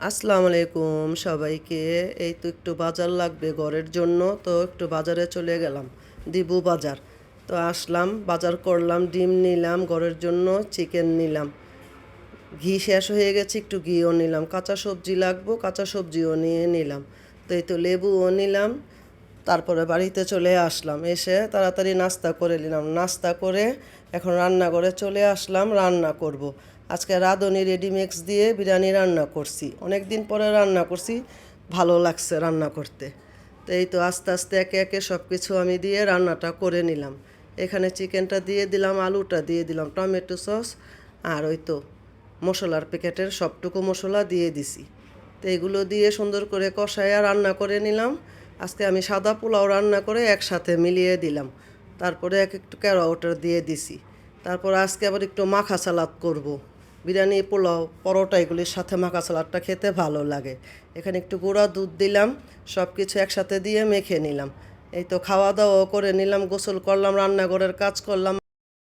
আসসালামু আলাইকুম সবাইকে। এই তো একটু বাজার লাগবে ঘরের জন্য, তো একটু বাজারে চলে গেলাম, দিবু বাজার। তো আসলাম, বাজার করলাম, ডিম নিলাম ঘরের জন্য, চিকেন নিলাম, ঘি শেষ হয়ে গেছে, একটু ঘিও নিলাম, কাঁচা সবজি লাগবো, কাঁচা সবজিও নিয়ে নিলাম। তো এই তো লেবুও নিলাম। তারপরে বাড়িতে চলে আসলাম, এসে তাড়াতাড়ি নাস্তা করে নিলাম, নাস্তা করে এখন রান্নাঘরে চলে আসলাম, রান্না করব। আজকে রাঁধুনি রেডিমিক্স দিয়ে বিরিয়ানি রান্না করছি, অনেক দিন পরে রান্না করছি, ভালো লাগছে রান্না করতে। তো এই তো আস্তে আস্তে একে একে সব কিছু আমি দিয়ে রান্নাটা করে নিলাম। এখানে চিকেনটা দিয়ে দিলাম, আলুটা দিয়ে দিলাম, টমেটো সস আর ওই তো মশলার প্যাকেটের সবটুকু মশলা দিয়ে দিছি। তো এগুলো দিয়ে সুন্দর করে কষায়া রান্না করে নিলাম। আজকে আমি সাদা পোলাও রান্না করে একসাথে মিলিয়ে দিলাম, তারপরে একটু ক্যারোটা দিয়ে দিছি। তারপর আজকে আবার একটু মাখা সালাদ করব। বিরিয়ানি, পোলাও, পরোটা এগুলির সাথে মাখা সালাদটা খেতে ভালো লাগে। এখানে একটু গুঁড়া দুধ দিলাম, সব কিছু একসাথে দিয়ে মেখে নিলাম। এই তো খাওয়া দাওয়াও করে নিলাম, গোসল করলাম, রান্নাঘরের কাজ করলাম,